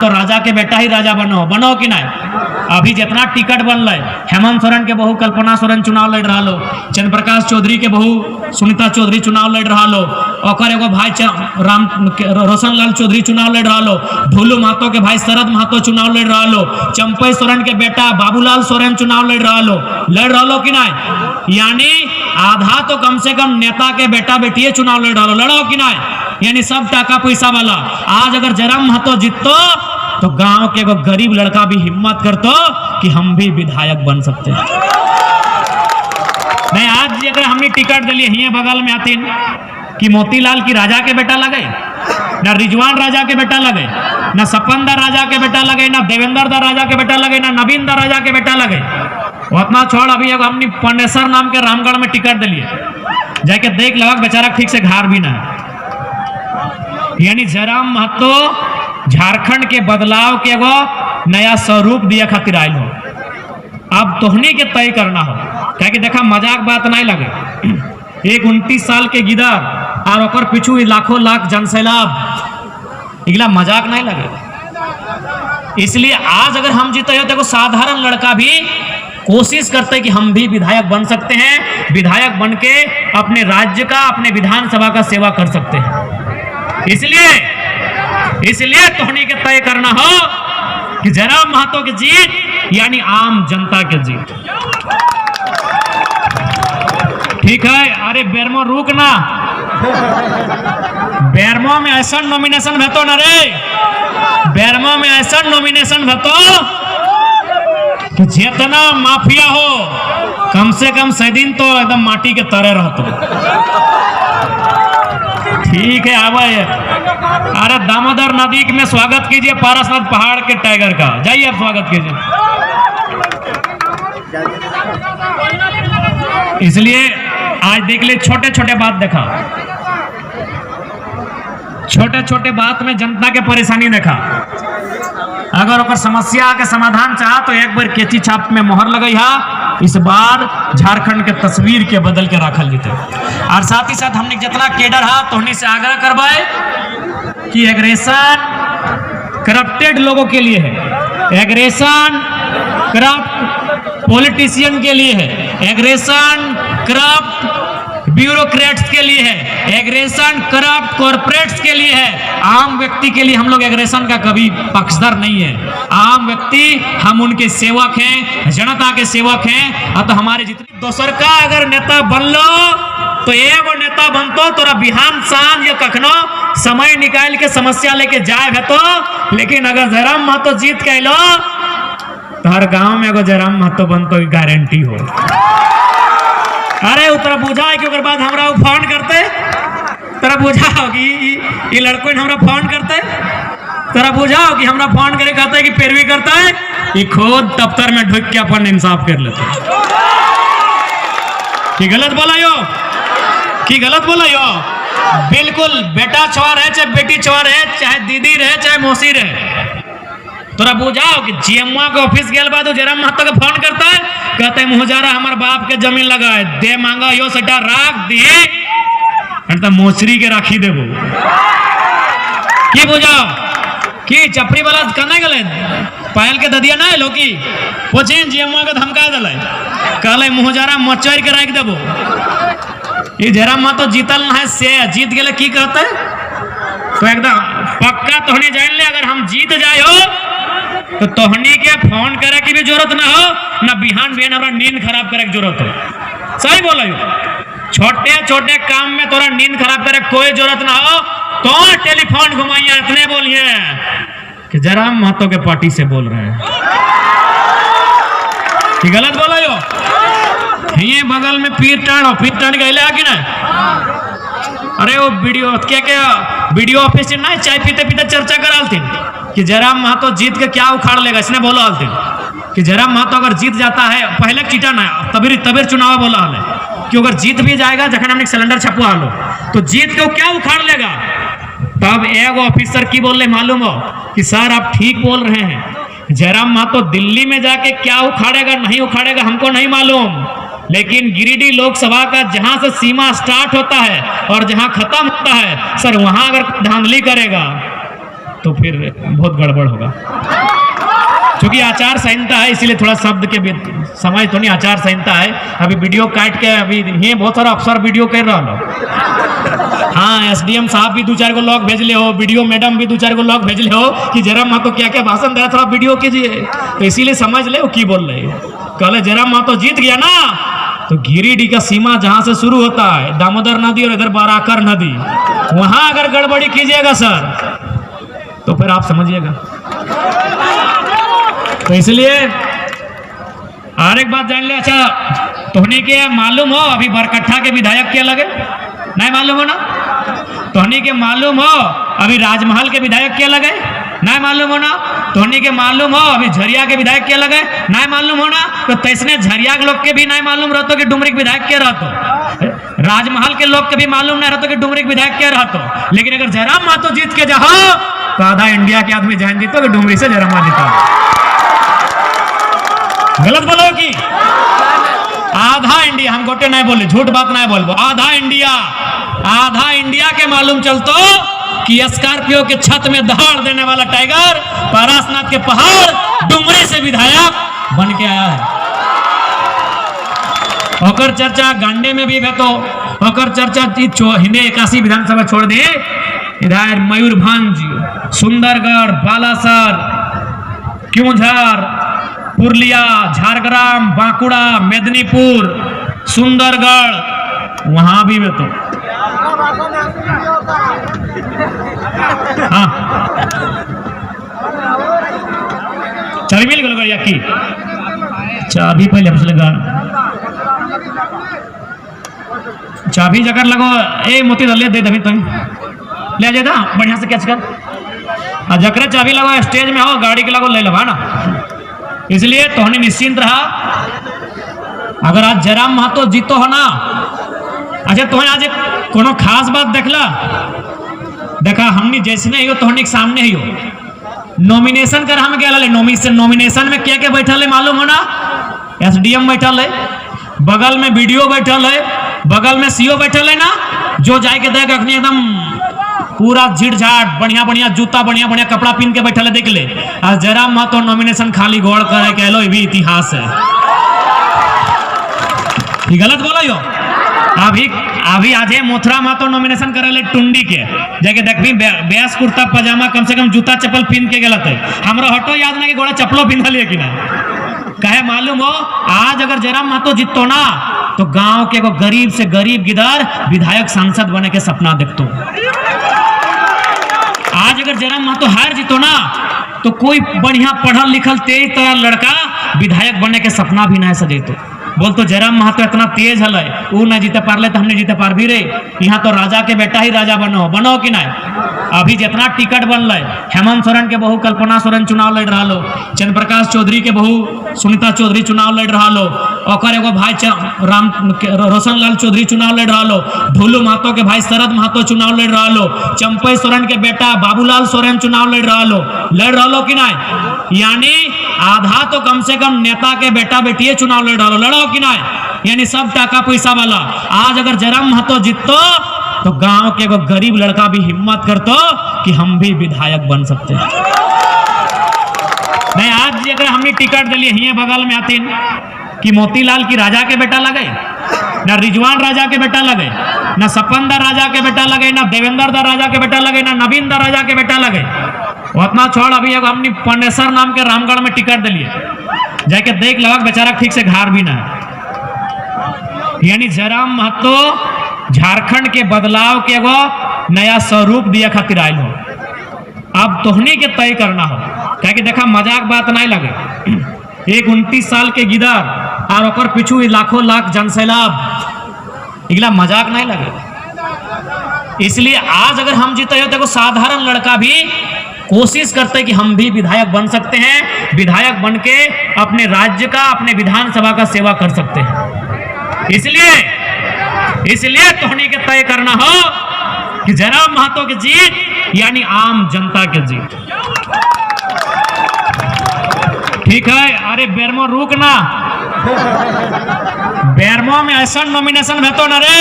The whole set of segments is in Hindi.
तो राजा के बेटा ही राजा बनो बनो कि नहीं। अभी जितना टिकट बन रहा है, हेमंत सोरेन के बहू कल्पना सोरेन चुनाव लड़ रहा लो, चंद्र प्रकाश चौधरी के बहू सुनीता चौधरी चुनाव लड़ रहा लो, और एगो भाई राम रोशन लाल चौधरी चुनाव लड़ रहा लो, ढोलू महतो के भाई शरद महतो चुनाव लड़ रहा लो, चंपई सोरेन के बेटा बाबूलाल सोरेन चुनाव लड़ रहा लो कि नहीं। यानी आधा तो कम से कम नेता के बेटा बेटिए चुनाव लड़ रहा लो, लड़ो कि नहीं। यानी सब टाका पैसा वाला। आज अगर जयराम महतो जीतो तो गांव के एगो गरीब लड़का भी हिम्मत करतो कि हम भी विधायक बन सकते हैं। नहीं, आज अगर हमने टिकट दिली हिये बगल में आतीन कि मोतीलाल की राजा के बेटा लगे, ना रिजवान राजा के बेटा लगे, ना सपन दा राजा के बेटा लगे, ना देवेंद्र दा राजा के बेटा लगे, ना नवीन दा राजा के बेटा लगे। उतना छोड़, अभी हमने पंडेसर नाम के रामगढ़ में टिकट दिलिए, जाके देख लगा बेचारा ठीक से घर भी ना है। यानी जयराम महतो झारखंड के बदलाव के एगो नया स्वरूप दिया खातिर आयल हो। अब तोहनी के तय करना हो, क्या कि देखा मजाक बात नहीं लगे। एक 29 साल के गिदर और ओकर पिछू लाखों लाख जनसैलाब, इगला मजाक नहीं लगे। इसलिए आज अगर हम जीते हो तो साधारण लड़का भी कोशिश करते हैं कि हम भी विधायक बन सकते हैं, विधायक बन के अपने राज्य का, अपने विधानसभा का सेवा कर सकते हैं। इसलिए तोहनी के तय करना हो कि जयराम महतो की जीत यानी आम जनता के जीत। ठीक है, अरे बेरमो रुक ना, बेरमो में ऐसा नॉमिनेशन भेतो ना रे, बेरमो में ऐसा नॉमिनेशन भेतो कि जितना माफिया हो कम से कम 6 दिन तो एकदम माटी के तरह रहतो। ठीक है, आवाए। अरे दामोदर नदी में स्वागत कीजिए पारसनाथ पहाड़ के टाइगर का, जाइए आप स्वागत कीजिए। इसलिए आज देख ले, छोटे छोटे बात देखा, छोटे छोटे बात में जनता के परेशानी देखा। अगर ओकर समस्या के समाधान चाह तो एक बार केची छाप में मोहर लगई हा, इस बार झारखंड के तस्वीर के बदल के रखल जीते। और साथ ही साथ हमने जितना केडर हा तो हमने से आग्रह करवाए कि एग्रेशन करप्टेड लोगों के लिए है, एग्रेशन करप्ट पॉलिटिशियन के लिए है, एग्रेशन करप्ट ब्यूरोक्रेट्स के लिए है, एग्रेशन करप्ट कॉर्पोरेट्स के लिए है। आम व्यक्ति के लिए हम लोग एग्रेशन का कभी पक्षधर नहीं है। आम व्यक्ति हम उनके सेवक हैं, जनता के सेवक हैं। अब तो हमारे जितने दोसर का अगर नेता बन लो तो एगो नेता बनतो तोरा बिहान सांझ या कखनो समय निकाल के समस्या लेके जाए है तो। लेकिन अगर जयराम महतो जीत के लो तो हर गांव में एगो जयराम महतो बनतो गारंटी हो। अरे उतरा बुझा है कि ओकर बाद हमरा फोन करते, तेरा बुझा होगी ये लड़कों ने हमरा फोन करते, तेरा बुझा हो कि हमरा फोन करे कहता है कि पैरवी करता है, ये खुद दफ्तर में ढुक के अपन इंसाफ कर लेते। कि गलत बोला यो, कि गलत बोला यो। बिल्कुल बेटा छुआ रहे चाहे बेटी छुआ रहे, चाहे दीदी रहे चाहे मौसी रहे, तोरा बुझाओ कि जीएमओ के ऑफिस गया बाद जयराम महतो के फोन करता है, कहते मुहजारा हमारे बाप के जमीन लगा है, दे मांगा यो सटा राख दी तो मोचरी के राखी देबो। की बुझाओ कि चपरी वाला कने गले पायल के ददिया ना लो कि पोछे जीएमओ के धमका दिले, कहले मुहजारा मचर के राख देबो। ये जयराम महतो जीतल ना है, से जीत गेले की कहते तो एकदम पक्का तोहनी जान ले, अगर हम जीत जाए हो तो तोहनी के फोन करे की भी जरूरत ना हो, ना बिहान बिहान हमरा नींद खराब करे की जरूरत हो। सही बोला यो, छोटे छोटे काम में तोरा नींद खराब करे कोई जरूरत ना हो। तो टेलीफोन घुमाइए, इतने बोलिए कि जयराम महतो के पार्टी से बोल रहे हैं। कि गलत बोला यो। ये बगल में पीर टाण गए कि ना, अरे वो वीडियो वीडियो ऑफिस ना चाय पीते पीते चर्चा कराल थी कि जयराम महतो जीत के क्या उखाड़ लेगा। इसने बोला हाल थे कि जयराम महतो अगर जीत जाता है, पहले चीटा ना तबीर चुनाव बोला हाल है कि अगर जीत भी जाएगा, जखन हमने सिलेंडर छपवा लो तो जीत के क्या उखाड़ लेगा। तब एक ऑफिसर की बोल रहे मालूम हो कि सर आप ठीक बोल रहे हैं, जयराम महतो दिल्ली में जाके क्या उखाड़ेगा नहीं उखाड़ेगा हमको नहीं मालूम, लेकिन गिरिडीह लोकसभा का जहां से सीमा स्टार्ट होता है और जहां खत्म होता है सर, वहां अगर धांधली करेगा तो फिर बहुत गड़बड़ होगा। क्योंकि आचार संहिता है, इसीलिए थोड़ा शब्द के समझ तो नहीं, आचार संहिता है। अभी वीडियो काट के अभी ये बहुत सारा अफसर वीडियो कर रहा हो। हाँ, SDM साहब भी 2-4 को लोग भेजले हो, वीडियो मैडम भी 2-4 को लोग भेजले हो कि जयराम महतो क्या क्या भाषण दे रहा, थोड़ा वीडियो कीजिए। तो इसीलिए समझ ले वो की बोल रहे। कहले जयराम महतो जीत गया ना, तो गिरिडीह का सीमा जहां से शुरू होता है दामोदर नदी और इधर बाराकर नदी, वहां अगर गड़बड़ी कीजिएगा सर तो फिर आप समझिएगा। तो इसलिए और एक बात जान ले, अच्छा तोहनी के मालूम हो अभी बरकट्ठा के विधायक क्या लगे? नहीं मालूम हो ना? तोहनी के मालूम हो अभी राजमहल के विधायक क्या लगे? नहीं मालूम हो ना? तोहनी के मालूम हो अभी झरिया के विधायक क्या लगे? नहीं मालूम हो ना? तो तैसने झरिया के लोग के भी नहीं मालूम रहतो कि डुमरी के विधायक क्या रहतो, राजमहल के लोग के भी मालूम नहीं रहतो कि डुमरी के विधायक क्या रहतो। लेकिन अगर जयराम महतो जीत के जाओ तो आधा इंडिया के आदमी जान जीतो कि डुमरी से जयराम महतो जीता। गलत बोलो कि आधा इंडिया, हम गोटे नहीं बोले, झूठ बात नहीं बोलबो, आधा इंडिया के मालूम चलतो कि स्कॉर्पियो के छत में दहाड़ देने वाला टाइगर पारसनाथ के पहाड़ डुमरी से विधायक बन के आया है। ओकर चर्चा गांडे में भी है, तो ओकर चर्चा हिंदे 81 विधानसभा छोड़ दे, इधर मयूरभंज, सुंदरगढ़, बालासर, क्योंझर, पुरलिया, झारग्राम, बांकुड़ा, मेदिनीपुर, सुंदरगढ़, वहां भी में तो हाँ चाबी मिल गल गया की चाबी पहले लगा चाबी जकर लगो ए मोती ले दे दभी तुम ले जा बढ़िया से कैच कर, जकरे चाबी लगो स्टेज में हो गाड़ी के लगो ले लो ना। इसलिए तोहनी निश्चिंत रहा। अगर आज जयराम महतो जीतो हो ना, अच्छा तुम्हें आज एक कोनो खास बात देखा हमनी जैसे नहीं हो तोहनी के सामने ही हो। नॉमिनेशन कर हम क्या नॉमिनेशन में क्या क्या बैठल है मालूम हो ना? SDM बैठल है, बगल में BDO बैठल है, बगल में CO बैठल है ना, जो जाए के देख अखनी एकदम पूरा झिट झाट बढ़िया बढ़िया जूता बढ़िया बढ़िया कपड़ा पहन के बैठल है, देख ले। आज जयराम महतो नॉमिनेशन खाली घोड़ करे कह लो, ये भी इतिहास है। ये गलत बोलो यो। अभी आज मोथरा महतो नॉमिनेशन करे ले टुंडी के जाके देखबी बेस कुर्ता पजामा कम से कम जूता चप्पल पहन के गलत है। हमरा हटो याद ना कि घोड़ा चप्पलो पिंधल है कि ना, कहे मालूम हो आज अगर जयराम महतो जीतो ना तो गांव के एगो गरीब से गरीब गिदर विधायक सांसद बने के सपना देखतो। आज अगर जयराम महतो हार जीतो ना तो कोई बढ़िया पढ़ल लिखल तेज तरह लड़का विधायक बनने के सपना भी नहीं सजेतो। बोल तो जयराम महतो इतना तेज हल वो नहीं जीते पारले तो हमने जीते पार भी रे। यहाँ तो राजा के बेटा ही राजा बनो कि नहीं। अभी जितना टिकट बनल, हेमंत सोरेन के बहू कल्पना सोरेन चुनाव लड़ रहा लो, चंद्र प्रकाश चौधरी के बहू सुनीता चौधरी चुनाव लड़ रहा लो, और एगो भाई रोशन लाल चौधरी चुनाव लड़ रहा लो, ढोलू महतो के भाई शरद महतो चुनाव लड़ रहा लो, चंपई सोरेन के बेटा बाबूलाल सोरेन चुनाव लड़ रहा लो कि नहीं। यानी आधा तो कम से कम नेता के बेटा बेटिए चुनाव लड़ रहा लो, लड़ो कि नहीं। यानी सब टाका पैसा वाला। आज अगर जयराम महतो जीतो तो गांव के एगो गरीब लड़का भी हिम्मत करतो कि हम भी विधायक बन सकते हैं। नहीं आज अगर हमने टिकट दिलिए हिये बगल में आतीन कि मोतीलाल की राजा के बेटा लगे, ना रिजवान राजा के बेटा लगे, ना सपंदर राजा के बेटा लगे, ना देवेंद्र दा राजा के बेटा लगे, ना नवीन दा राजा के बेटा लगे। उतना छोड़ अभी हमने पंडेसर नाम के रामगढ़ में टिकट दिलिए, जाके देख लगा बेचारा ठीक से घर भी ना है। यानी जयराम महतो झारखंड के बदलाव के एगो नया स्वरूप दिया खातिर आयल हो। अब तोहनी के तय करना हो, क्या कि देखा मजाक बात नहीं लगे। एक 29 साल के गिदर और ओकर पिछू लाखों लाख जनसैलाब, इगला मजाक नहीं लगे। इसलिए आज अगर हम जीते हो तो साधारण लड़का भी कोशिश करते कि हम भी विधायक बन सकते हैं, विधायक बन के अपने राज्य का अपने विधानसभा का सेवा कर सकते हैं। इसलिए तोहनी के तय करना हो कि जयराम महतो की जीत यानी आम जनता की जीत। ठीक है, अरे बेरमो रुक ना, बेरमो में ऐसा नॉमिनेशन भेतो ना रे,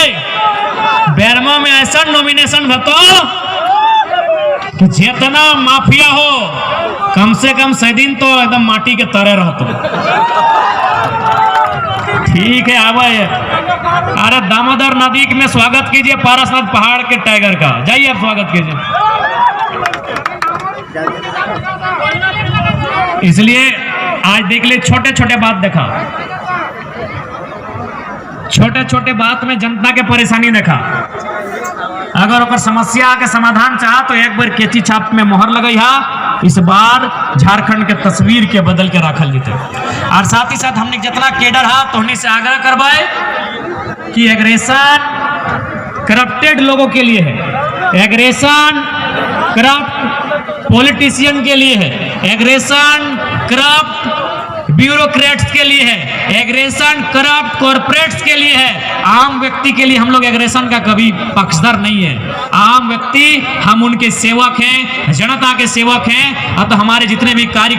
बेरमो में ऐसा नॉमिनेशन भेतो कि जितना माफिया हो कम से कम सैदिन तो एकदम माटी के तरह रहते। ठीक है आवे। अरे दामोदर नदी में स्वागत कीजिए पारसनाथ पहाड़ के टाइगर का, जाइए आप स्वागत कीजिए। इसलिए आज देख ले छोटे छोटे बात देखा, छोटे छोटे बात में जनता के परेशानी देखा। अगर ओकर समस्या के समाधान चाह तो एक बार केची छाप में मोहर लगई हा, इस बार झारखंड के तस्वीर के बदल के रखल जीते। और साथ ही साथ हमने जितना केडर हा तो हमने से आग्रह करवाए कि एग्रेशन करप्टेड लोगों के लिए है, एग्रेशन करप्ट पॉलिटिशियन के लिए है, एग्रेशन करप्ट ब्यूरोक्रेट्स के लिए है, एग्रेशन करप्ट कॉर्पोरेट्स के लिए है। आम व्यक्ति के लिए हम लोग एग्रेशन का कभी पक्षधर नहीं है। आम व्यक्ति हम उनके सेवक हैं, जनता के सेवक हैं। अब तो हमारे जितने भी कार्य